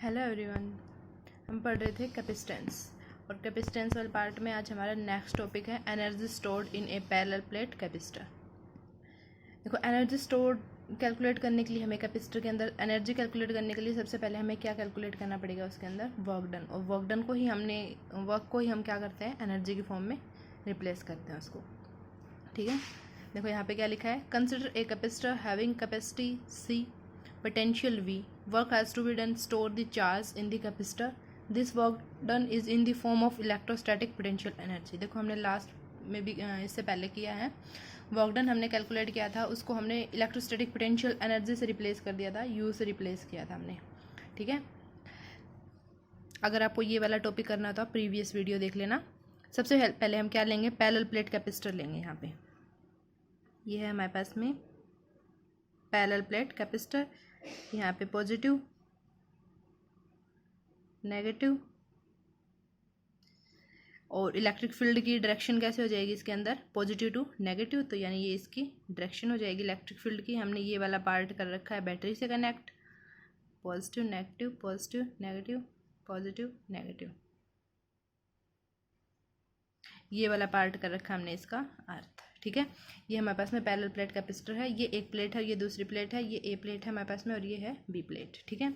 Hello everyone. हम पढ़ रहे थे कैपेसिटेंस और कैपेसिटेंस वाले पार्ट में आज हमारा नेक्स्ट टॉपिक है energy stored in A parallel plate capacitor. देखो, एनर्जी स्टोर्ड कैलकुलेट करने के लिए हमें कैपेसिटर के अंदर एनर्जी कैलकुलेट करने के लिए सबसे पहले हमें क्या कैलकुलेट करना पड़ेगा, उसके अंदर वर्क डन। और वर्क डन को ही वर्क को ही हम क्या करते हैं, एनर्जी की फॉर्म में रिप्लेस करते हैं उसको। ठीक है, देखो यहाँ पे क्या लिखा है, consider a capacitor having capacity C, potential V, work has to be done, store the charge in the capacitor. This work done is in the form of electrostatic potential energy। देखो, हमने लास्ट में भी इससे पहले किया है, work done हमने calculate किया था, उसको हमने इलेक्ट्रोस्टैटिक पोटेंशियल एनर्जी से रिप्लेस कर दिया था, यू से रिप्लेस किया था हमने। ठीक है, अगर आपको ये वाला टॉपिक करना हो तो आप प्रीवियस वीडियो देख लेना। सबसे पहले हम क्या लेंगे, पैरेलल प्लेट कैपेसिटर लेंगे। यहाँ पे ये है हमारे पास में पैरेलल प्लेट कैपेसिटर। यहाँ पे पॉजिटिव, नेगेटिव, और इलेक्ट्रिक फील्ड की डायरेक्शन कैसे हो जाएगी इसके अंदर, पॉजिटिव टू नेगेटिव। तो यानी ये इसकी डायरेक्शन हो जाएगी इलेक्ट्रिक फील्ड की। हमने ये वाला पार्ट कर रखा है बैटरी से connect, positive negative, positive negative, positive negative. ये वाला पार्ट कर रखा हमने इसका अर्थ। ठीक है, ये हमारे पास में पैरेलल प्लेट कैपेसिटर है। ये एक प्लेट है, ये दूसरी प्लेट है, ये ए प्लेट है हमारे पास में, और ये है बी प्लेट। ठीक है,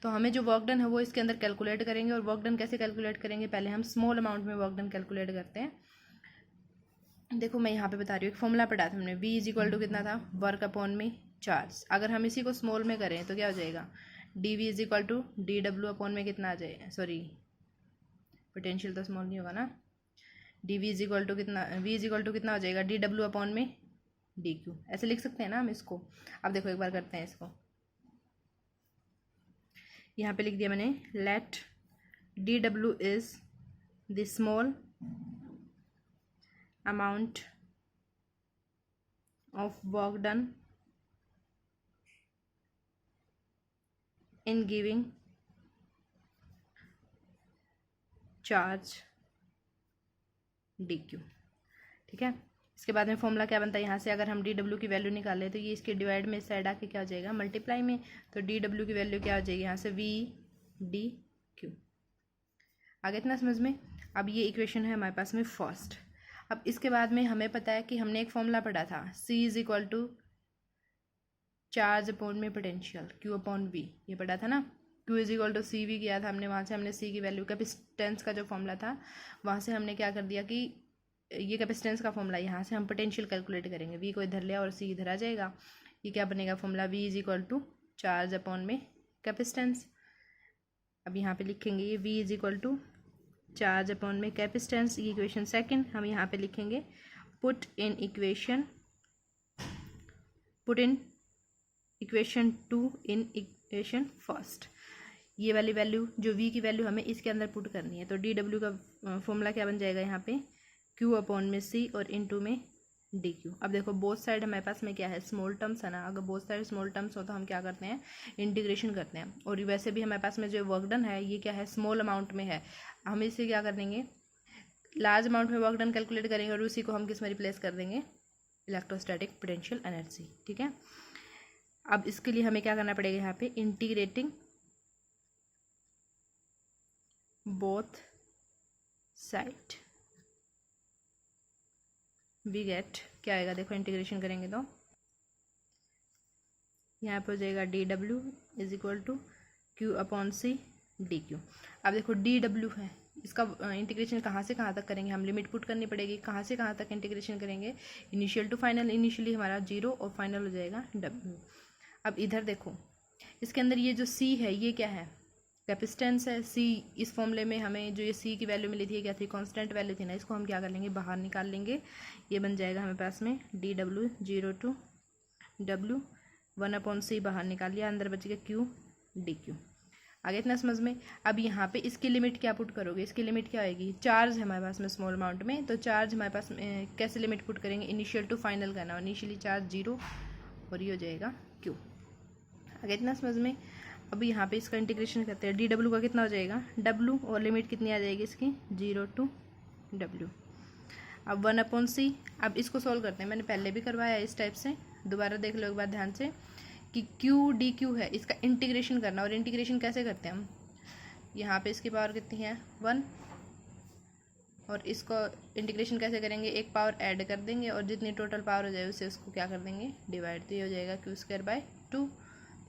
तो हमें जो वर्क डन है वो इसके अंदर कैलकुलेट करेंगे। और वर्क डन कैसे कैलकुलेट करेंगे, पहले हम स्मॉल अमाउंट में वर्क डन कैलकुलेट करते हैं। देखो, मैं यहाँ पे बता रही हूँ, एक फॉर्मूला पढ़ा था हमने, V इज इक्वल टू कितना था, वर्क अपॉन में चार्ज। अगर हम इसी को स्मॉल में करें तो क्या हो जाएगा, DV is equal to DW upon में कितना आ जाएगा, सॉरी पोटेंशियल तो स्मॉल नहीं होगा ना, DV इज इक्वल टू कितना, V इज इक्वल टू कितना हो जाएगा, DW अपॉन में DQ। ऐसे लिख सकते हैं ना हम इसको। अब देखो, एक बार करते हैं इसको। यहाँ पे लिख दिया मैंने, let DW is the small amount of work done in giving charge DQ। ठीक है, इसके बाद में फॉर्मूला क्या बनता है, यहाँ से अगर हम DW की वैल्यू निकालें तो ये इसके डिवाइड में इस साइड आके क्या हो जाएगा, मल्टीप्लाई में। तो DW की वैल्यू क्या हो जाएगी, यहाँ से VDQ। आगे इतना समझ में। अब ये इक्वेशन है हमारे पास में फर्स्ट। अब इसके बाद में हमें पता है कि हमने एक फॉर्मूला पढ़ा था, C is equal to charge upon में पोटेंशियल, Q अपॉन V, ये पढ़ा था ना। Q is equal to CV किया था हमने, वहाँ से हमने C की वैल्यू, कैपेसिटेंस का जो फॉर्मूला था वहाँ से हमने क्या कर दिया कि ये कैपेसिटेंस का फॉर्मूला, यहाँ से हम पोटेंशियल कैलकुलेट करेंगे। V को इधर लिया और C इधर आ जाएगा। ये क्या बनेगा formula, V is equal to charge upon में कैपेसिटेंस। अब यहाँ पे लिखेंगे ये V is equal to charge upon में कैपेसिटेंस, ये इक्वेशन सेकंड। हम यहाँ पे लिखेंगे put in equation 2 in equation first. ये वाली वैल्यू जो V की वैल्यू हमें इसके अंदर पुट करनी है। तो DW का फॉर्मूला क्या बन जाएगा यहाँ पे, Q अपॉन में C और इनटू में DQ। अब देखो, बोथ साइड हमारे पास में क्या है, स्मॉल टर्म्स है ना। अगर बोथ साइड स्मॉल टर्म्स हो तो हम क्या करते हैं, इंटीग्रेशन करते हैं। और वैसे भी हमारे पास में जो वर्क डन है ये क्या है, स्मॉल अमाउंट में है। हम इसे क्या कर देंगे, लार्ज अमाउंट में वर्क डन कैलकुलेट करेंगे और उसी को हम किस में रिप्लेस कर देंगे, इलेक्ट्रोस्टैटिक पोटेंशियल एनर्जी। ठीक है, अब इसके लिए हमें क्या करना पड़ेगा, यहाँ पे integrating both side we get, क्या आएगा देखो, इंटीग्रेशन करेंगे तो यहाँ पे हो जाएगा DW is equal to Q upon C DQ। अब देखो DW है, इसका इंटीग्रेशन कहाँ से कहाँ तक करेंगे, हम लिमिट पुट करनी पड़ेगी। कहाँ से कहाँ तक इंटीग्रेशन करेंगे, इनिशियल टू फाइनल। इनिशियली हमारा 0 और फाइनल हो जाएगा W। अब इधर देखो, इसके अंदर ये जो C है ये क्या है, कैपेसिटेंस है। C इस फॉर्मूले में हमें जो ये C की वैल्यू मिली थी, ये क्या थी, कांस्टेंट वैल्यू थी ना। इसको हम क्या कर लेंगे, बाहर निकाल लेंगे। ये बन जाएगा हमेरे पास में DW 0 to W, 1 upon C बाहर निकाल लिया, अंदर बच गया Q DQ। आगे इतना समझ में। अब यहाँ पे इसकी लिमिट क्या पुट करोगे, इसकी लिमिट क्या आएगी, चार्ज है हमारे पास में स्मॉल अमाउंट में, तो चार्ज हमारे पास में कैसे लिमिट पुट करेंगे, इनिशियल टू फाइनल करना। इनिशियली चार्ज 0 और ये हो जाएगा Q। आगे इतना समझ में। अब यहाँ पे इसका इंटीग्रेशन करते हैं, DW का कितना हो जाएगा, W, और लिमिट कितनी आ जाएगी इसकी, 0 टू W। अब 1 अपॉन C। अब इसको सॉल्व करते हैं, मैंने पहले भी करवाया इस टाइप से, दोबारा देख लो एक बार ध्यान से। कि Q DQ है, इसका इंटीग्रेशन करना। और इंटीग्रेशन कैसे करते हैं हम, यहाँ पे इसकी पावर कितनी है 1, और इसको इंटीग्रेशन कैसे करेंगे, एक पावर ऐड कर देंगे और जितनी टोटल पावर हो जाए उससे उसको क्या कर देंगे डिवाइड, तो ये हो जाएगा q²/2।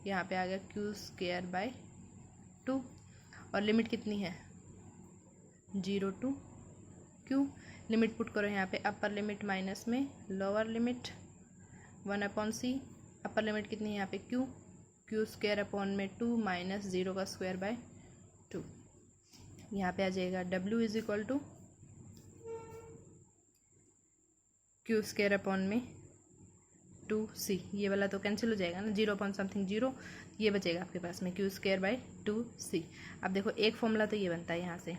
यहाँ पे आ गया q²/2 और लिमिट कितनी है 0 to q। लिमिट पुट करो यहाँ पे, अपर लिमिट माइनस में lower limit 1/c, upper limit कितनी है यहाँ पे q²/2 माइनस 0² यहाँ पे आ जाएगा w is equal to q²/2c। ये वाला तो कैंसिल हो जाएगा ना, 0 0, ये बचेगा आपके पास में q²/2c। अब देखो एक फॉर्मूला तो ये बनता है यहाँ से।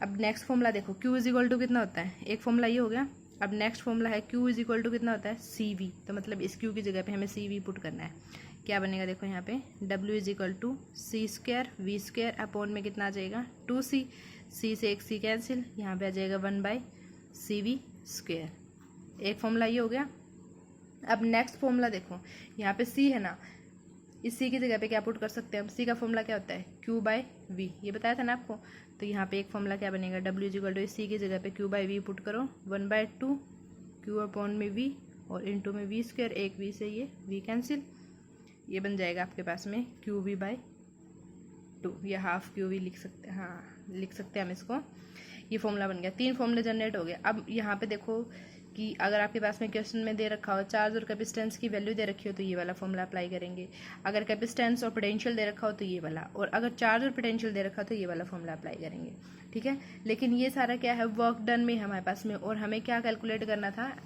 अब नेक्स्ट फॉर्मूला देखो, q इज इक्वल टू कितना होता है, एक फॉर्मूला ये हो गया। अब नेक्स्ट फॉर्मूला है q इज इक्वल टू कितना होता है cv, तो मतलब इस q की जगह पे हमें cv पुट करना है। क्या बनेगा देखो यहाँ पे w is equal to c² v² upon में कितना आ जाएगा 2c, c से एक c कैंसिल, यहाँ पे आ जाएगा 1/cv²। एक फॉर्मूला ये हो गया। अब नेक्स्ट फॉर्मूला देखो, यहाँ पे c है ना, इस c की जगह पे क्या पुट कर सकते हैं हम, c का फॉर्मूला क्या होता है q/v, ये बताया था ना आपको। तो यहाँ पे एक फॉर्मूला क्या बनेगा w is equal to c की जगह पे q/v पुट करो 1/2 q अपॉन में v और इंटू में v², एक v से ये v कैंसिल, ये बन जाएगा आपके पास में qv/2 या हाफ qv लिख सकते हैं, हाँ लिख सकते हैं हम इसको। ये फॉर्मूला बन गया, 3 फॉर्मूले जनरेट हो गए। अब यहाँ पे देखो कि अगर आपके पास में क्वेश्चन में दे रखा हो चार्ज और कैपेसिटेंस की वैल्यू दे रखी हो तो ये वाला फॉर्मूला अप्लाई करेंगे, अगर कैपेसिटेंस और पोटेंशियल दे रखा हो तो ये वाला, और अगर चार्ज और पोटेंशियल दे रखा हो तो ये वाला फॉर्मूला अप्लाई करेंगे, ठीक है। लेकिन ये सारा क्या है वर्क डन में हमारे पास में, और हमें क्या कैलकुलेट करना था,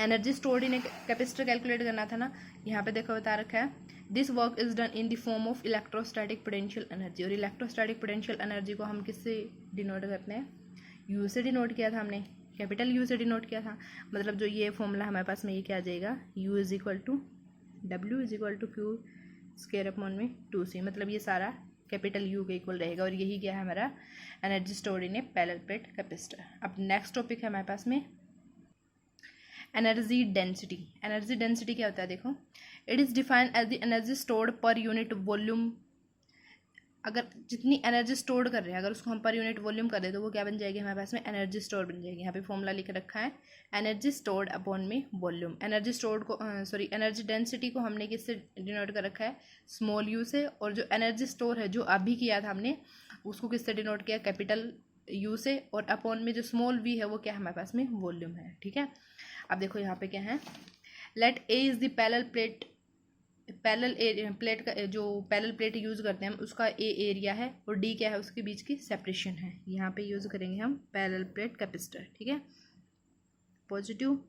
energy stored in a capacitor calculate करना था ना। यहाँ पे देखो बता रखा है this work is done in the form of electrostatic potential energy, और इलेक्ट्रोस्टैटिक पोटेंशियल एनर्जी को हम किससे डिनोट करते हैं, यू से डिनोट किया था हमने, कैपिटल यू से डिनोट किया था। मतलब जो ये फॉर्मूला हमारे पास में ये क्या आ जाएगा u is equal to w is equal to q²/2c, मतलब ये सारा कैपिटल U के इक्वल रहेगा, और यही क्या है हमारा energy stored in A parallel plate capacitor. अब नेक्स्ट टॉपिक है हमारे पास में एनर्जी डेंसिटी। एनर्जी डेंसिटी क्या होता है देखो, it is defined as the energy stored per unit volume. अगर जितनी एनर्जी स्टोर्ड कर रहे हैं अगर उसको हम पर यूनिट वॉल्यूम कर दें तो वो क्या बन जाएगी हमारे पास में एनर्जी स्टोर बन जाएगी। यहाँ पे फॉर्मूला लिख रखा है एनर्जी स्टोर्ड अपॉन में वॉल्यूम। एनर्जी स्टोर्ड को एनर्जी डेंसिटी को हमने किससे डिनोट कर रखा है स्मॉल यू से, और जो एनर्जी स्टोर है जो अभी किया था हमने उसको किससे डिनोट किया कैपिटल यू से, और अपॉन में जो स्मॉल वी है वो क्या हमारे पास में वॉल्यूम है, ठीक है। अब देखो यहाँ पे क्या है, let A is the parallel plate, parallel plate का जो पैरेलल प्लेट यूज़ करते हैं हम उसका ए एरिया है और डी क्या है उसके बीच की सेपरेशन है। यहाँ पे यूज़ करेंगे हम पैरेलल प्लेट कैपेसिटर, ठीक है, पॉजिटिव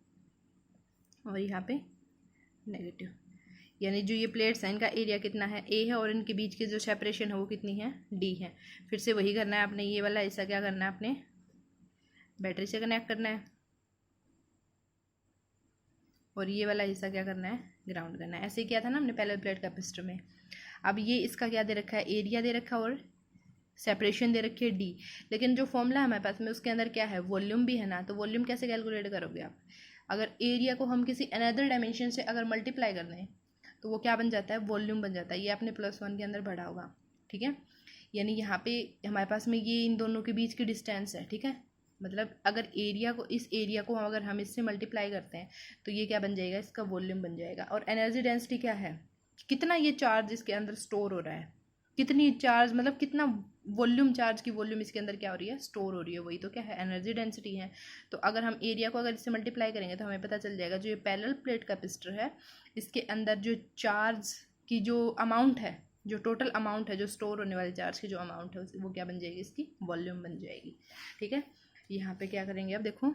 और यहाँ पे नेगेटिव, यानी जो ये प्लेट्स हैं इनका एरिया कितना है ए है और इनके बीच की जो सेपरेशन है वो कितनी है डी है। फिर से वही करना है आपने, ये वाला ऐसा क्या करना है आपने बैटरी से कनेक्ट करना है और ये वाला हिस्सा क्या करना है ग्राउंड करना है। ऐसे ही किया था ना हमने पैरेलल प्लेट कैपेसिटर में। अब ये इसका क्या दे रखा है एरिया दे रखा है और सेपरेशन दे रखी है डी, लेकिन जो फॉर्मूला है हमारे पास में उसके अंदर क्या है वॉल्यूम भी है ना, तो वॉल्यूम कैसे कैलकुलेट करोगे आप, अगर एरिया को हम किसी अनदर डायमेंशन से अगर मल्टीप्लाई कर दें तो वो क्या बन जाता है वॉल्यूम बन जाता है। ये आपने +1 के अंदर पढ़ा होगा, ठीक है। यानी यहाँ पे हमारे पास में ये इन दोनों के बीच की डिस्टेंस है, ठीक है। मतलब अगर एरिया को इस एरिया को अगर हम इससे मल्टीप्लाई करते हैं तो ये क्या बन जाएगा इसका वॉल्यूम बन जाएगा। और एनर्जी डेंसिटी क्या है कितना ये चार्ज इसके अंदर स्टोर हो रहा है, कितनी चार्ज मतलब कितना वॉल्यूम चार्ज की वॉल्यूम इसके अंदर क्या हो रही है स्टोर हो रही है, वही तो क्या है एनर्जी डेंसिटी है। तो अगर हम एरिया को अगर इससे मल्टीप्लाई करेंगे तो हमें पता चल जाएगा जो ये पैरेलल प्लेट कैपेसिटर है इसके अंदर जो चार्ज की जो अमाउंट है, जो टोटल अमाउंट है जो स्टोर होने वाले चार्ज की जो अमाउंट है वो क्या बन जाएगी इसकी वॉल्यूम बन जाएगी, ठीक है। यहाँ पे क्या करेंगे अब देखो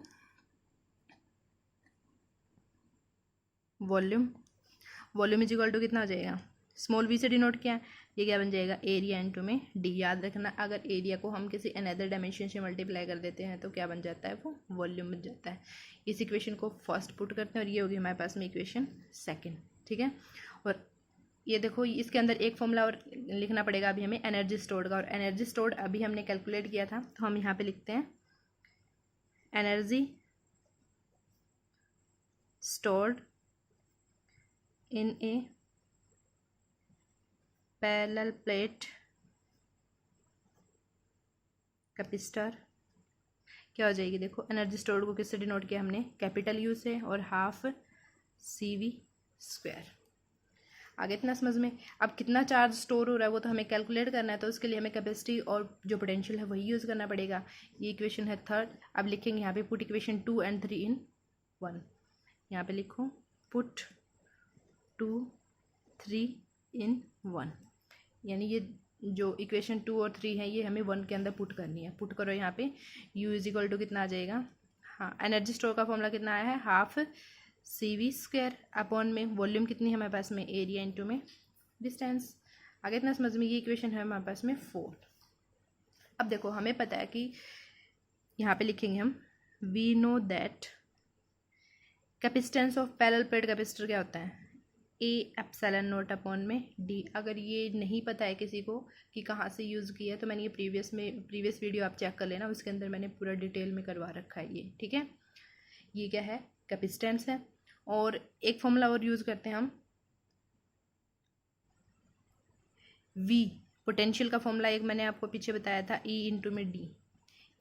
वॉल्यूम इज इक्वल टू कितना हो जाएगा स्मॉल वी से डिनोट किया, ये क्या बन जाएगा एरिया इनटू में डी। याद रखना अगर एरिया को हम किसी अनदर डायमेंशन से मल्टीप्लाई कर देते हैं तो क्या बन जाता है वो वॉल्यूम बन जाता है। इस इक्वेशन को फर्स्ट पुट करते हैं और ये होगी हमारे पास में इक्वेशन सेकंड, ठीक है। और ये देखो इसके अंदर एक फॉर्मूला और लिखना पड़ेगा अभी हमें एनर्जी स्टोर्ड का, और एनर्जी स्टोर्ड अभी हमने कैलकुलेट किया था तो हम यहाँ पे लिखते हैं energy stored in A parallel plate capacitor क्या हो जाएगी, देखो एनर्जी स्टोर्ड को किससे डिनोट किया हमने, कैपिटल यू से, और हाफ CV स्क्वायर। आगे इतना समझ में। अब कितना चार्ज स्टोर हो रहा है वो तो हमें कैलकुलेट करना है, तो उसके लिए हमें कैपेसिटी और जो पोटेंशियल है वही यूज़ करना पड़ेगा। ये इक्वेशन है थर्ड। अब लिखेंगे यहाँ पे पुट इक्वेशन 2 and 3 in 1। यहाँ पे लिखो पुट 2 3 in 1, यानी ये जो इक्वेशन 2 और 3 है ये हमें 1 के अंदर पुट करनी है। पुट करो यहाँ पे U इज इक्वल टू कितना आ जाएगा, हाँ एनर्जी स्टोर का फॉर्मूला कितना आया है, हाफ CV स्क्वायर अपॉन में वॉल्यूम कितनी है हमारे पास में, एरिया इंटू में डिस्टेंस। आगे इतना समझ में, ये इक्वेशन है हमारे पास में 4। अब देखो हमें पता है कि यहाँ पे लिखेंगे हम we know that capacitance of parallel plate capacitor क्या होता है, A एप्सिलॉन नॉट अपॉन में D। अगर ये नहीं पता है किसी को कि कहाँ से यूज़ किया है तो मैंने ये प्रीवियस वीडियो आप चेक कर लेना, उसके अंदर मैंने पूरा डिटेल में करवा रखा है ये, ठीक है। ये क्या है, कैपेसिटेंस है। और एक फॉर्मूला और यूज़ करते हैं हम, V पोटेंशियल का फॉर्मूला एक मैंने आपको पीछे बताया था, E इंटू में D।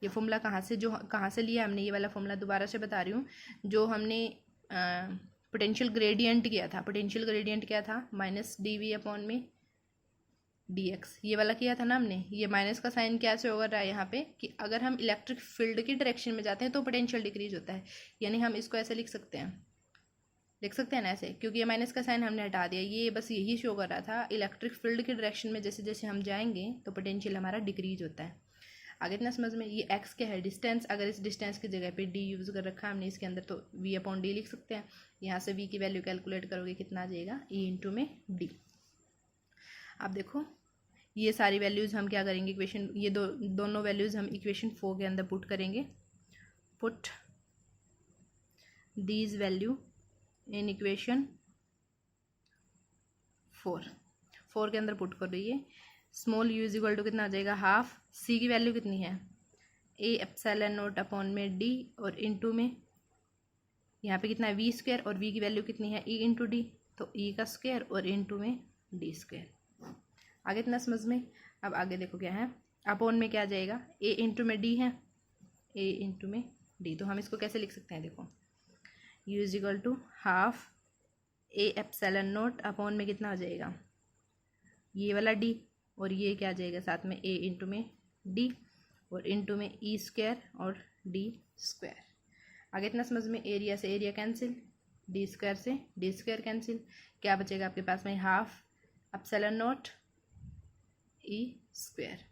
ये फॉर्मूला कहाँ से लिया हमने, ये वाला फॉर्मूला दोबारा से बता रही हूँ, जो हमने पोटेंशियल ग्रेडियंट किया था। पोटेंशियल ग्रेडियंट क्या था, -dV अपॉन में dx, ये वाला किया था ना हमने। ये माइनस का साइन क्या से होगा रहा है यहाँ पे कि अगर हम इलेक्ट्रिक फील्ड की डायरेक्शन में जाते हैं तो पोटेंशियल डिक्रीज होता है, यानी हम इसको ऐसे लिख सकते हैं ना ऐसे, क्योंकि ये माइनस का साइन हमने हटा दिया। ये बस यही शो कर रहा था इलेक्ट्रिक फील्ड की डायरेक्शन में जैसे जैसे हम जाएंगे तो पोटेंशियल हमारा डिक्रीज होता है। आगे इतना समझ में। ये x क्या है, डिस्टेंस। अगर इस डिस्टेंस की जगह पे d यूज़ कर रखा है हमने इसके अंदर तो v अपॉन डी लिख सकते हैं। यहाँ से v की वैल्यू कैलकुलेट करोगे कितना आ जाएगा, e इंटू में d। अब देखो ये सारी वैल्यूज़ हम क्या करेंगे, इक्वेशन ये दोनों वैल्यूज़ हम इक्वेशन 4 के अंदर पुट करेंगे। Put these value in equation 4 के अंदर पुट कर रही small u is equal to कितना आ जाएगा, हाफ c की वैल्यू कितनी है, a एप्सिलॉन नॉट अपॉन में d, और इनटू में यहाँ पे कितना है v स्क्वायर, और v की वैल्यू कितनी है e इंटू डी, तो e का स्क्वायर और इनटू में d स्क्वायर। आगे इतना समझ में। अब आगे देखो क्या है, अपॉन में क्या आ जाएगा, a इंटू में d है, a इंटू में d। तो हम इसको कैसे लिख सकते हैं, देखो u is equal to half a epsilon nought upon में कितना आ जाएगा, ये वाला d, और ये क्या आ जाएगा साथ में a इंटू में d, और इंटू में e स्क्वायर और d स्क्वायर। आगे इतना समझ में। एरिया से एरिया कैंसिल, d स्क्वायर से d स्क्वायर कैंसिल, क्या बचेगा आपके पास में, half epsilon not e square.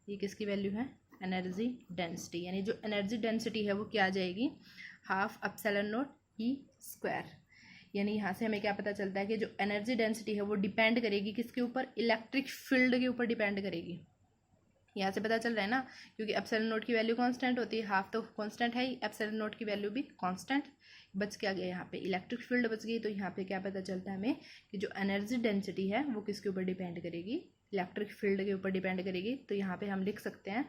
ये किसकी वैल्यू है, एनर्जी डेंसिटी, यानी जो एनर्जी डेंसिटी है वो क्या आ जाएगी, half epsilon not e square. यानी यहाँ से हमें क्या पता चलता है कि जो एनर्जी डेंसिटी है वो डिपेंड करेगी किसके ऊपर, इलेक्ट्रिक फील्ड के ऊपर डिपेंड करेगी। यहाँ से पता चल रहा है ना, क्योंकि एप्सिलॉन नॉट की वैल्यू कांस्टेंट होती है, हाफ तो कांस्टेंट है ही, एप्सिलॉन नॉट की वैल्यू भी कांस्टेंट। बच क्या गया यहाँ पे, इलेक्ट्रिक फील्ड बच गई। तो यहाँ पे क्या पता चलता है हमें कि जो एनर्जी डेंसिटी है वो किसके ऊपर डिपेंड करेगी, इलेक्ट्रिक फील्ड के ऊपर डिपेंड करेगी। तो यहाँ पे हम लिख सकते हैं,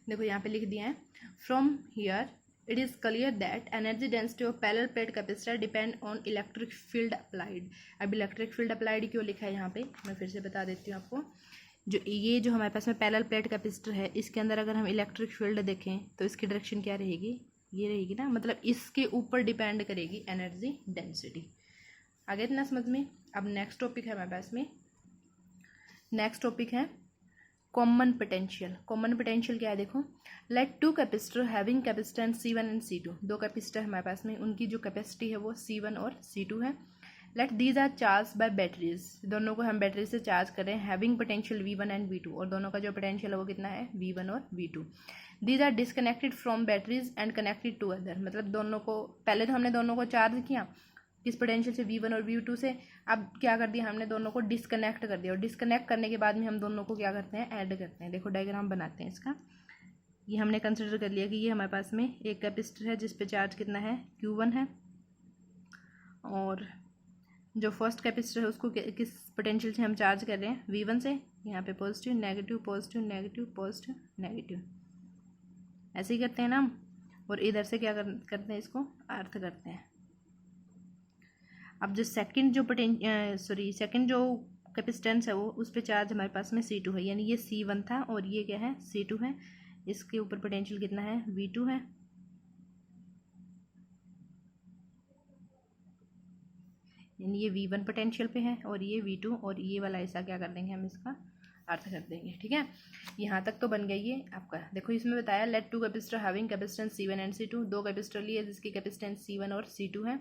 देखो यहाँ पे लिख दिया है, from here it is clear that energy density of parallel plate capacitor depend on electric field applied। अब इलेक्ट्रिक फील्ड अप्लाइड क्यों लिखा है यहाँ पे, मैं फिर से बता देती हूँ आपको। जो हमारे पास में पैरेलल प्लेट कैपेसिटर है, इसके अंदर अगर हम इलेक्ट्रिक फील्ड देखें तो इसकी डायरेक्शन क्या रहेगी, ये रहेगी ना, मतलब इसके ऊपर डिपेंड करेगी एनर्जी डेंसिटी। आगे इतना समझ में। अब नेक्स्ट टॉपिक है हमारे पास में, नेक्स्ट टॉपिक है कॉमन पोटेंशियल। कॉमन पोटेंशियल क्या है, देखो let two capacitor having capacitance C1 and C2। दो कैपेसिटर हमारे पास में, उनकी जो कैपेसिटी है वो C1 और C2 है। Let these are charge by batteries, दोनों को हम बैटरी से चार्ज कर रहे हैं, having potential V1 and V2, और दोनों का जो पोटेंशियल है वो कितना है, V1 और V2। These are disconnected from batteries and connected to other, मतलब दोनों को, पहले तो हमने दोनों को चार्ज किया किस पोटेंशियल से, V1 और V2 से। अब क्या कर दिया हमने, दोनों को डिसकनेक्ट कर दिया, और डिसकनेक्ट करने के बाद में हम दोनों को क्या करते हैं, ऐड करते हैं। देखो डायग्राम बनाते हैं इसका। ये हमने कंसिडर कर लिया कि ये हमारे पास में एक कैपेसिटर है जिस पे चार्ज कितना है, Q1 है, और जो फर्स्ट कैपेसिटर है उसको किस पोटेंशियल से हम चार्ज कर रहे हैं, V1 से। यहाँ पे positive negative positive negative positive negative, ऐसे ही करते हैं ना हम। और इधर से क्या करते हैं, इसको अर्थ करते हैं। अब जो सेकंड जो कैपेसिटेंस है वो, उस पर चार्ज हमारे पास में C2 है, यानी ये C1 था और ये क्या है C2 है। इसके ऊपर पोटेंशियल कितना है V2 है, यानी ये V1 पोटेंशियल पे है और ये V2, और ये वाला ऐसा क्या कर देंगे हम इसका अर्थ कर देंगे। ठीक है, यहाँ तक तो बन गई ये आपका। देखो इसमें बताया let two capacitor having capacitance C1 and C2, दो कैपेसिटर लिए जिसकी कैपेसिटेंस C1 और C2 है,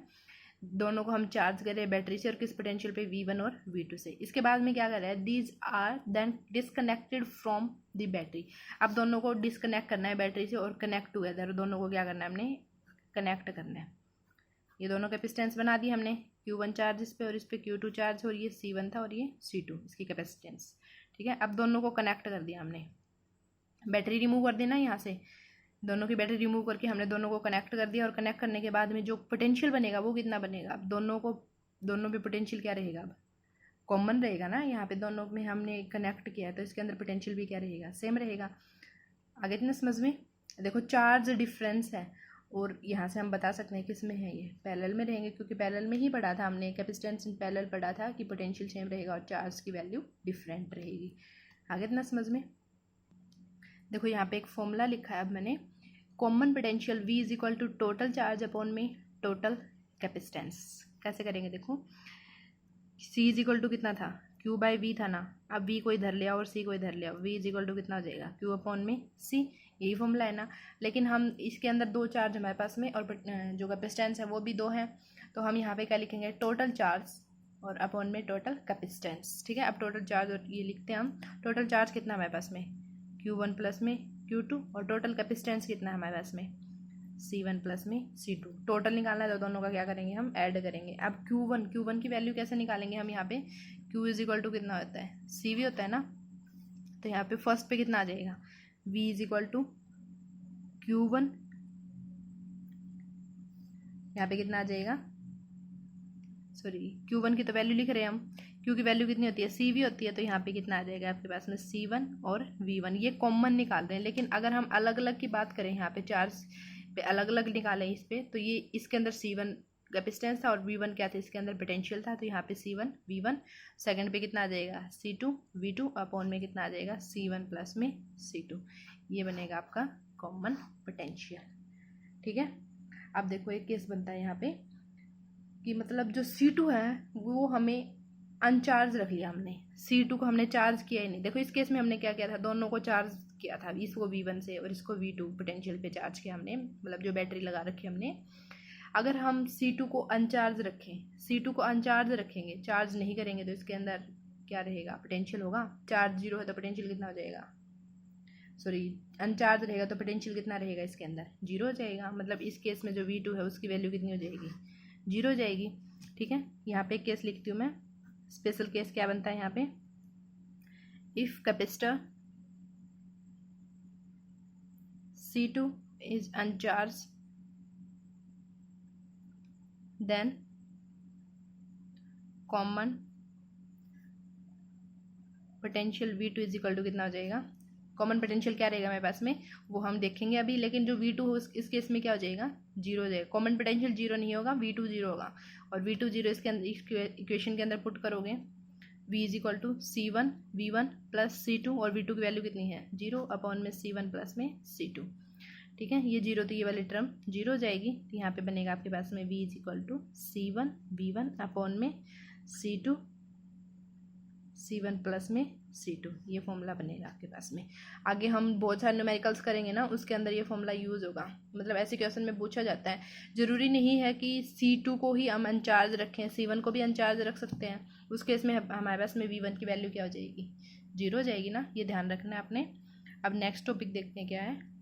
दोनों को हम चार्ज कर रहे हैं बैटरी से और किस पोटेंशियल पे V1 और V2 से। इसके बाद में क्या कर रहा है, these are then disconnected from the battery. अब दोनों को डिसकनेक्ट करना है बैटरी से और कनेक्ट टुगेदर, दोनों को क्या करना है हमने कनेक्ट करना है। ये दोनों कैपेसिटेंस बना दी हमने, Q1 चार्ज इस पे और इस पे Q2 चार्ज, और ये C1 था और ये C2 इसकी कैपेसिटेंस। ठीक है, अब दोनों को कनेक्ट कर दिया हमने, बैटरी रिमूव कर देना यहाँ से, दोनों की बैटरी रिमूव करके हमने दोनों को कनेक्ट कर दिया। और कनेक्ट करने के बाद में जो पोटेंशियल बनेगा वो कितना बनेगा, अब दोनों पे पोटेंशियल क्या रहेगा, अब कॉमन रहेगा ना, यहाँ पे दोनों में हमने कनेक्ट किया है तो इसके अंदर पोटेंशियल भी क्या रहेगा सेम रहेगा। आगे इतना समझ में। देखो चार्ज डिफरेंस है और यहाँ से हम बता सकते हैं किस में है, ये पैरेलल में रहेंगे, क्योंकि पैरेलल में ही पढ़ा था हमने, कैपेसिटेंस इन पैरेलल पढ़ा था कि पोटेंशियल सेम रहेगा और चार्ज की वैल्यू डिफरेंट रहेगी। आगे इतना समझ में। देखो यहाँ पे एक फॉर्मूला लिखा है अब मैंने, common potential V is equal to total charge upon में टोटल कैपेसिटेंस। कैसे करेंगे, देखो C इज इक्वल टू कितना था Q बाई V था ना, अब V को इधर ले आओ और C को इधर ले आओ, V इज इक्वल टू कितना हो जाएगा Q अपॉन में C, यही फॉर्मूला है ना। लेकिन हम इसके अंदर दो चार्ज हमारे पास में और जो कैपेसिटेंस है वो भी दो है, तो हम यहाँ पे क्या लिखेंगे टोटल चार्ज और अपॉन में टोटल कैपेसिटेंस। ठीक है, अब टोटल चार्ज और ये लिखते हैं हम, टोटल चार्ज कितना हमारे पास में Q1 प्लस में Q2 और टोटल कैपेसिटेंस कितना है हमारे पास में C1 प्लस में C2। टोटल निकालना है तो दोनों का क्या करेंगे हम ऐड करेंगे। अब Q1 की वैल्यू कैसे निकालेंगे हम, यहाँ पे Q इज इक्वल टू कितना होता है CV होता है ना, तो यहाँ पे फर्स्ट पे कितना आ जाएगा V is equal to Q1, यहाँ पे कितना आ जाएगा, सॉरी Q1 की तो वैल्यू लिख रहे हैं हम, Q की वैल्यू कितनी होती है CV होती है, तो यहाँ पे कितना आ जाएगा आपके पास में C1 और V1, ये कॉमन निकाल रहे हैं। लेकिन अगर हम अलग अलग की बात करें, यहाँ पे चार्ज पे अलग अलग निकालें इस पे, तो ये इसके अंदर C1 कैपेसिटेंस था और V1 क्या था इसके अंदर पोटेंशियल था, तो यहाँ पे C1 V1, सेकंड पे कितना आ जाएगा C2 V2 अपॉन में कितना आ जाएगा C1 प्लस में C2, ये बनेगा आपका कॉमन पोटेंशियल। ठीक है, अब देखो एक केस बनता है यहाँ पे कि मतलब जो C2 है वो हमें अनचार्ज रख लिया हमने, C2 को हमने चार्ज किया ही नहीं। देखो इस केस में हमने क्या किया था, दोनों को चार्ज किया था, इसको V1 से और इसको V2 पोटेंशियल पे चार्ज किया हमने, मतलब जो बैटरी लगा रखी हमने। अगर हम C2 को अनचार्ज रखें, C2 को अनचार्ज रखेंगे, चार्ज नहीं करेंगे, तो इसके अंदर क्या रहेगा पोटेंशियल होगा, चार्ज 0 है तो पोटेंशियल कितना हो जाएगा, सॉरी अनचार्ज रहेगा तो पोटेंशियल कितना रहेगा इसके अंदर 0 हो जाएगा। मतलब इस केस में जो V2 है उसकी वैल्यू कितनी हो जाएगी 0 हो जाएगी। ठीक है, यहाँ पे एक केस लिखती हूँ मैं, स्पेशल केस क्या बनता है यहाँ पे, if capacitor C2 is uncharged then common potential V2 is equal to कितना हो जाएगा, कॉमन पोटेंशियल क्या रहेगा मेरे पास में वो हम देखेंगे अभी, लेकिन जो V2 हो इस केस में क्या हो जाएगा 0 हो जाएगा। कॉमन पोटेंशियल 0 नहीं होगा, V2 0 होगा, और V2 0 इसके अंदर इक्वेशन के अंदर पुट करोगे V is equal to C1 V1 plus C2, और V2 की वैल्यू कितनी है 0 अपॉन में C1 प्लस में C2। ठीक है, ये 0 तो ये वाली टर्म 0 हो जाएगी, तो यहाँ पे बनेगा आपके पास में V is equal to C1 V1 upon में C2 C1 प्लस में C2, ये फॉर्मूला बनेगा आपके पास में। आगे हम बहुत सारे न्यूमेरिकल्स करेंगे ना, उसके अंदर ये फॉर्मूला यूज़ होगा, मतलब ऐसे क्वेश्चन में पूछा जाता है। ज़रूरी नहीं है कि C2 को ही हम अनचार्ज रखें, C1 को भी अनचार्ज रख सकते हैं, उस केस में हमारे पास में V1 की वैल्यू क्या हो जाएगी 0 हो जाएगी ना, ये ध्यान रखना है आपने। अब नेक्स्ट टॉपिक देखते हैं क्या है।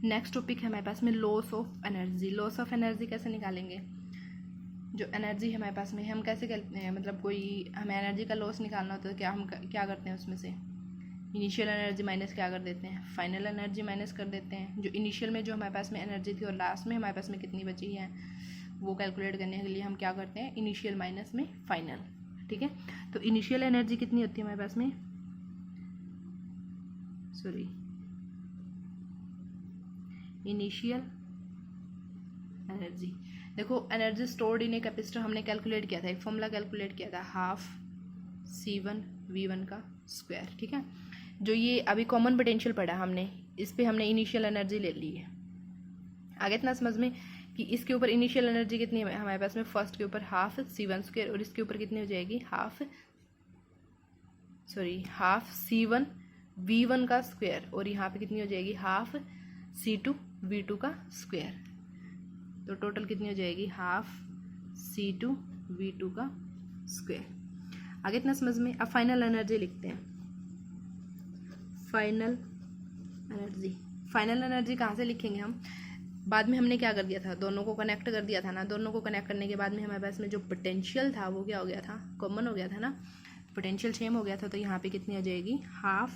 नेक्स्ट टॉपिक है हमारे पास में loss of energy. Loss of energy कैसे निकालेंगे, जो एनर्जी हमारे पास में हम कैसे करते हैं, मतलब कोई हमें एनर्जी का लॉस निकालना होता है तो क्या हम क्या करते हैं, उसमें से इनिशियल एनर्जी माइनस क्या कर देते हैं, फाइनल एनर्जी माइनस कर देते हैं। जो इनिशियल में जो हमारे पास में एनर्जी थी और लास्ट में हमारे पास में कितनी बची है वो कैलकुलेट करने के लिए हम क्या करते हैं इनिशियल माइनस में फाइनल। ठीक है, तो इनिशियल एनर्जी कितनी होती है हमारे पास में, सॉरी इनिशियल एनर्जी, देखो energy stored in a capacitor हमने कैलकुलेट किया था, एक फॉर्मूला कैलकुलेट किया था, हाफ C1V1 का स्क्वायर। ठीक है, जो ये अभी कॉमन पोटेंशियल पढ़ा हमने, इस पे हमने इनिशियल एनर्जी ले ली है। आगे इतना समझ में कि इसके ऊपर इनिशियल एनर्जी कितनी है हमारे पास में, फर्स्ट के ऊपर हाफ C1 स्क्वायर और इसके ऊपर कितनी हो जाएगी हाफ C1V1 का स्क्वायर, और यहाँ पे कितनी हो जाएगी हाफ C2V2 का स्क्वायर। तो टोटल कितनी हो जाएगी हाफ C2V2 का स्क्वायर। आगे इतना समझ में। अब फाइनल एनर्जी लिखते हैं। फाइनल एनर्जी कहाँ से लिखेंगे हम, बाद में हमने क्या कर दिया था, दोनों को कनेक्ट कर दिया था ना। दोनों को कनेक्ट करने के बाद में हमारे पास में जो पोटेंशियल था वो क्या हो गया था, कॉमन हो गया था ना, पोटेंशियल सेम हो गया था। तो यहाँ पे कितनी हो जाएगी half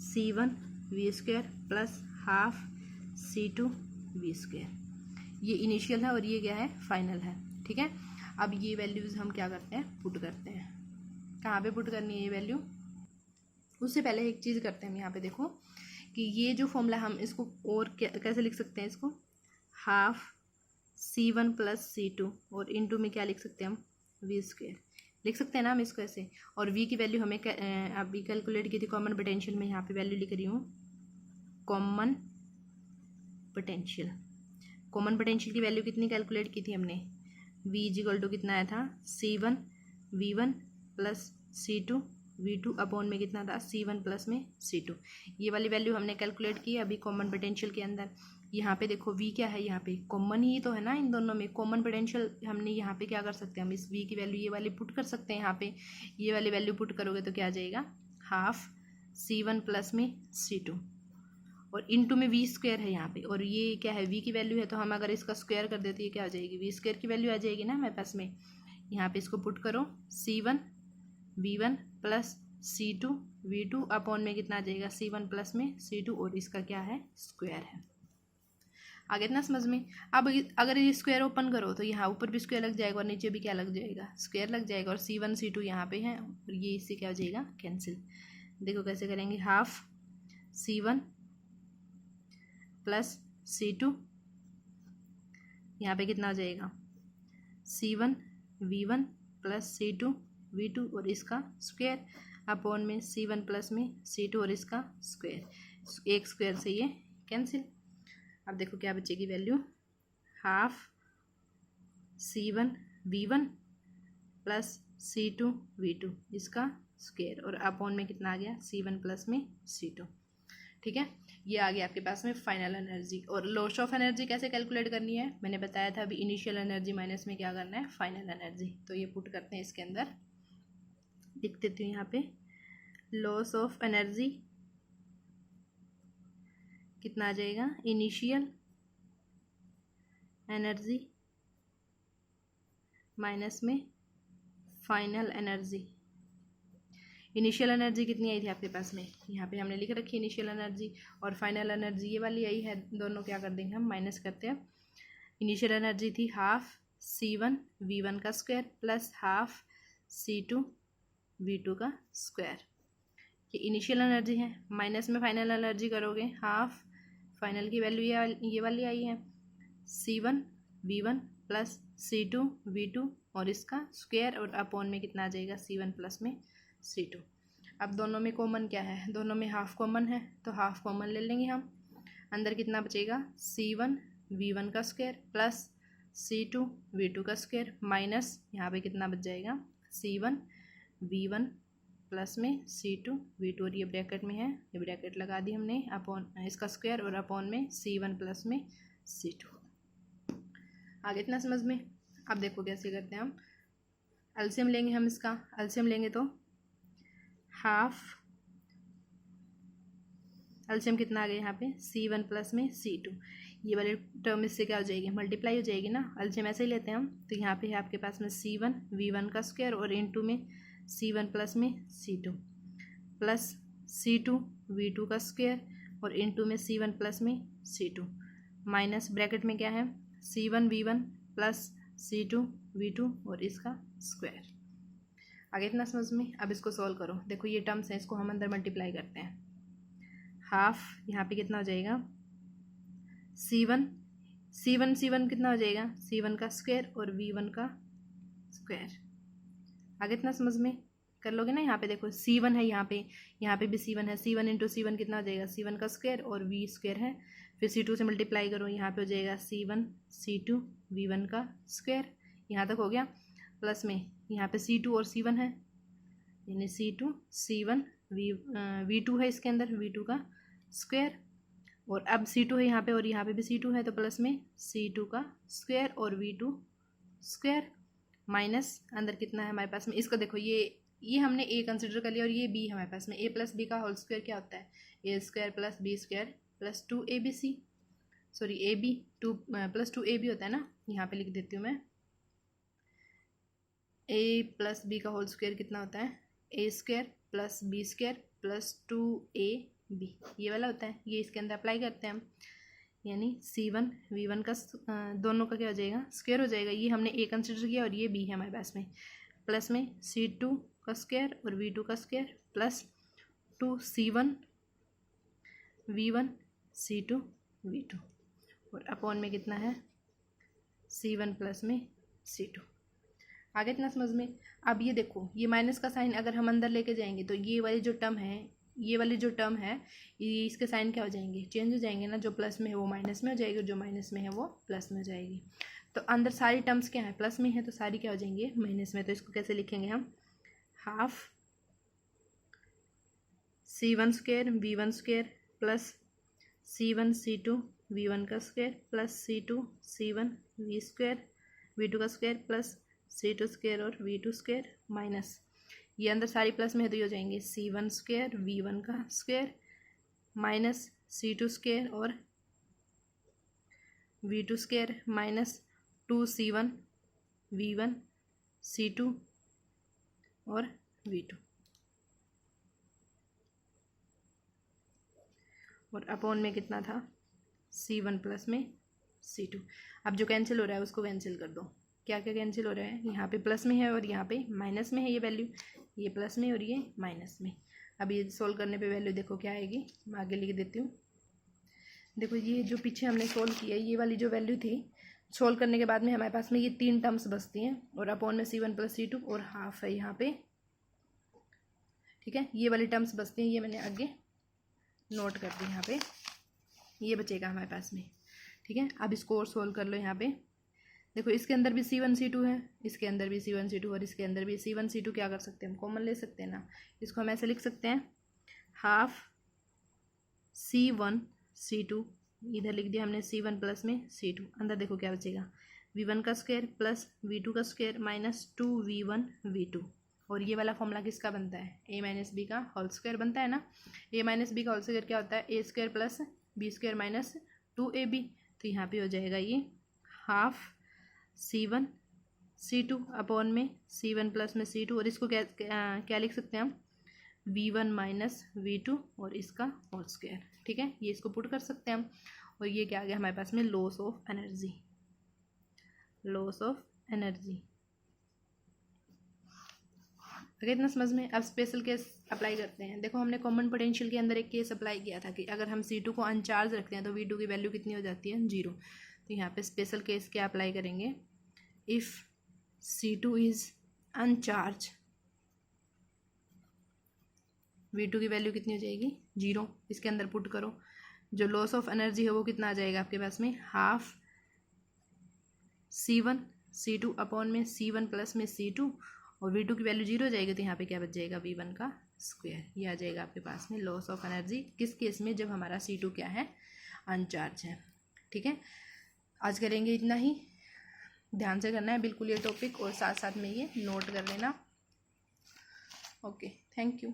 C1V square plus half C2V square. ये इनिशियल है और ये क्या है फाइनल है। ठीक है, अब ये वैल्यूज़ हम क्या करते हैं, पुट करते हैं। कहाँ पे पुट करनी है ये वैल्यू, उससे पहले एक चीज़ करते हैं हम। यहाँ पे देखो कि ये जो फॉर्मूला हम इसको और कैसे लिख सकते हैं, इसको हाफ C1 प्लस C2 और इनटू में क्या लिख सकते हैं हम V स्क्वायर लिख सकते हैं ना हम इसको ऐसे। और V की वैल्यू हमें अभी कैलकुलेट की थी कॉमन पोटेंशियल में, यहाँ पे वैल्यू लिख रही हूँ कॉमन पोटेंशियल। कॉमन पोटेंशियल की वैल्यू कितनी कैलकुलेट की थी हमने, V इक्वल टू कितना आया था C1V1 प्लस C2V2 अपॉन में कितना था C1 प्लस में C2। ये वाली वैल्यू हमने कैलकुलेट की अभी कॉमन पोटेंशियल के अंदर। यहाँ पे देखो V क्या है, यहाँ पे कॉमन ही तो है ना इन दोनों में, कॉमन पोटेंशियल हमने यहाँ पे क्या कर सकते हैं, हम इस V की वैल्यू ये वाली पुट कर सकते हैं। यहाँ पे ये वाली वैल्यू पुट करोगे तो क्या आ जाएगा हाफ C1 प्लस में C2 और इनटू में V स्क्वायर है यहाँ पे, और ये क्या है V की वैल्यू है। तो हम अगर इसका स्क्वायर कर देते हैं क्या आ जाएगी, V स्क्वायर की वैल्यू आ जाएगी ना हमारे पास में। यहाँ पे इसको पुट करो C1V1 प्लस C2V2 अपॉन में कितना आ जाएगा C1 प्लस में C2 और इसका क्या है स्क्वायर है। आगे इतना समझ में। अब अगर ये स्क्वायर ओपन करो तो यहाँ ऊपर भी स्क्वायर लग जाएगा और नीचे भी क्या लग जाएगा स्क्वायर लग जाएगा, और C1 C2 यहाँ पे है और ये इससे क्या हो जाएगा कैंसिल। देखो कैसे करेंगे, हाफ C1 प्लस C2 यहाँ पे कितना हो जाएगा C1V1 प्लस C2V2 और इसका स्क्वायर अपॉन में C1 प्लस में C2 और इसका स्क्वायर। एक स्क्वायर से ये कैंसिल। अब देखो क्या बचेगी value, half C1V1 plus C2V2 इसका स्क्वायर और अपॉन में कितना आ गया C1 प्लस में C2। ठीक है, ये आ गया आपके पास में फाइनल एनर्जी। और लॉस ऑफ एनर्जी कैसे कैलकुलेट करनी है मैंने बताया था अभी, इनिशियल एनर्जी माइनस में क्या करना है फाइनल एनर्जी। तो ये पुट करते हैं इसके अंदर, लिख देती हूँ यहाँ पे लॉस ऑफ एनर्जी कितना आ जाएगा, इनिशियल एनर्जी माइनस में फाइनल एनर्जी। इनिशियल एनर्जी कितनी आई थी आपके पास में, यहाँ पे हमने लिख रखी है इनिशियल एनर्जी, और फाइनल एनर्जी ये वाली आई है। दोनों क्या कर देंगे हम माइनस करते हैं। इनिशियल एनर्जी थी हाफ C1V1 का स्क्वायर प्लस हाफ C2V2 का स्क्वायर। ये इनिशियल एनर्जी है, माइनस में फाइनल एनर्जी करोगे हाफ, फाइनल की वैल्यू ये वाली आई है C1V1 प्लस C2V2 और इसका स्क्वायर और अपॉन में कितना आ जाएगा C1 प्लस में C2। अब दोनों में कॉमन क्या है, दोनों में हाफ कॉमन है तो हाफ कॉमन ले लेंगे हम। अंदर कितना बचेगा C1V1 का स्क्वायर प्लस C2V2 का स्क्वायर माइनस यहाँ पे कितना बच जाएगा C1V1 प्लस में C2V2 और ये ब्रैकेट में है, ये ब्रैकेट लगा दी हमने, अपॉन इसका स्क्वायर और अपॉन में C1 प्लस में C2। आगे इतना समझ में। अब देखो कैसे करते हैं हम, एलसीएम लेंगे हम इसका, एलसीएम लेंगे तो हाफ, एलसीएम कितना आ गया यहाँ पे C1 प्लस में C2, ये वाली टर्म इससे क्या हो जाएगी मल्टीप्लाई हो जाएगी ना। एलसीएम ऐसे ही लेते हैं हम, तो यहाँ पे है आपके पास में C1V1 का स्क्वायर और इनटू में C1 प्लस में C2 प्लस C2V2 का स्क्वायर और इनटू में C1 प्लस में C2 माइनस ब्रैकेट में क्या है C1V1 प्लस C2V2 और इसका स्क्वायर। आगे इतना समझ में। अब इसको सॉल्व करो, देखो ये टर्म्स हैं, इसको हम अंदर मल्टीप्लाई करते हैं। हाफ यहाँ पे कितना हो जाएगा C1 कितना हो जाएगा, C1 का स्क्वायर और V1 का स्क्वायर। आगे इतना समझ में कर लोगे ना। यहाँ पे देखो C1 है, यहाँ पे भी C1 है, C1 इंटू C1 कितना हो जाएगा, C1 का स्क्वायर और V स्क्वायर है, फिर C2 से मल्टीप्लाई करो, यहाँ पे हो जाएगा C1 C2 V1 का स्क्वायर। यहाँ तक हो गया। प्लस में यहाँ पे C2 और C1 है, यानी C2 C1 V2 है इसके अंदर, V2 का स्क्वायर, और अब C2 है यहाँ पे और यहाँ पे भी C2 है, तो प्लस में C2 का स्क्वायर और V2 स्क्वायर माइनस अंदर कितना है हमारे पास में। इसको देखो, ये हमने A कंसिडर कर लिया और ये B है हमारे पास में। A प्लस बी का होल स्क्वायर क्या होता है, A square plus B square plus 2ABC, sorry AB 2 plus 2AB होता है ना। यहाँ पे लिख देती हूँ मैं, A प्लस B का होल स्क्वायर कितना होता है, A square plus B square plus 2AB, ये वाला होता है। ये इसके अंदर अप्लाई करते हैं हम, यानी C1 V1 का दोनों का क्या हो जाएगा, स्क्वायर हो जाएगा। ये हमने A कंसिडर किया और ये B है हमारे पास में। प्लस में C2 का स्क्वायर और V2 का square plus 2C1 V1 C2 V2, और अपॉन में कितना है, C1 प्लस में C2। आगे इतना समझ में। अब ये देखो, ये माइनस का साइन अगर हम अंदर लेके जाएंगे तो ये वाली जो टर्म है, ये इसके साइन क्या हो जाएंगे, चेंज हो जाएंगे ना। जो प्लस में है वो माइनस में हो जाएगी, जो माइनस में है वो प्लस में हो जाएगी। तो अंदर सारी टर्म्स क्या है, प्लस में है, तो सारी क्या हो जाएंगे, माइनस में। तो इसको कैसे लिखेंगे हम, half C1 square V1 square plus C1 C2 V1 का square plus C2 C1 V square V2 का स्क्वायर प्लस C2 स्क्वायर और V2 स्क्वायर माइनस, ये अंदर सारी प्लस में है तो ये हो जाएंगे C1 स्क्वायर V1 का स्क्वायर माइनस C2 स्क्वायर और V2 square minus 2C1 V1 C2 और V2, और अपॉन में कितना था, C1 प्लस में C2। अब जो कैंसिल हो रहा है उसको कैंसिल कर दो। क्या क्या कैंसिल हो रहा है, यहाँ पे प्लस में है और यहाँ पे माइनस में है, ये वैल्यू, ये प्लस में और ये माइनस में। अब ये सोल्व करने पे वैल्यू देखो क्या आएगी, मैं आगे लिख देती हूँ। देखो ये जो पीछे हमने सोल्व किया, ये वाली जो वैल्यू थी, सोल्व करने के बाद में हमारे पास में ये 3 टर्म्स बचती हैं, और अपॉन में C1 प्लस C2 और हाफ है यहाँ पे, ठीक है। ये वाली टर्म्स बचती हैं, ये मैंने आगे नोट कर दी यहाँ पे, ये बचेगा हमारे पास में, ठीक है। अब इसको और सोल्व कर लो। यहाँ पे देखो, इसके अंदर भी C1 C2 है, इसके अंदर भी C1 C2 और इसके अंदर भी C1 C2, क्या कर सकते हैं हम, कॉमन ले सकते हैं ना। इसको हम ऐसे लिख सकते हैं, हाफ C1 C2, इधर लिख दिया हमने C1 प्लस में C2, अंदर देखो क्या बचेगा, V1 का स्क्वायर प्लस V2 का स्क्वायर माइनस 2V1 V2, और ये वाला फॉर्मूला किसका बनता है, A माइनस बी का होल स्क्वायर बनता है ना। A माइनस बी का होल स्क्वायर क्या होता है, A square plus B square minus 2AB, तो यहाँ पे हो जाएगा ये हाफ C1 C2 अपॉन में C1 प्लस में C2, और इसको क्या लिख सकते हैं हम, V1 माइनस V2 और इसका होल स्क्वायर, ठीक है। ये इसको पुट कर सकते हैं हम, और ये क्या आ गया हमारे पास में, loss of energy, loss of energy. अगर इतना समझ में। अब स्पेशल केस अप्लाई करते हैं। देखो, हमने कॉमन पोटेंशियल के अंदर एक केस अप्लाई किया था कि अगर हम C2 को अनचार्ज रखते हैं तो V2 की वैल्यू कितनी हो जाती है, 0। तो यहाँ पे स्पेशल केस क्या अप्लाई करेंगे, इफ़ C2 इज अनचार्ज, V2 की वैल्यू कितनी हो जाएगी, 0। इसके अंदर पुट करो, जो लॉस ऑफ एनर्जी है वो कितना आ जाएगा आपके पास में, हाफ C1 C2 अपॉन में C1 प्लस में C2, और V2 की वैल्यू 0 हो जाएगी, तो यहाँ पे क्या बच जाएगा, V1 का स्क्वायर। ये आ जाएगा आपके पास में लॉस ऑफ एनर्जी, किस केस में, जब हमारा C2 क्या है, अनचार्ज है, ठीक है। आज करेंगे इतना ही, ध्यान से करना है बिल्कुल ये टॉपिक, और साथ साथ में ये नोट कर लेना। Okay, thank you.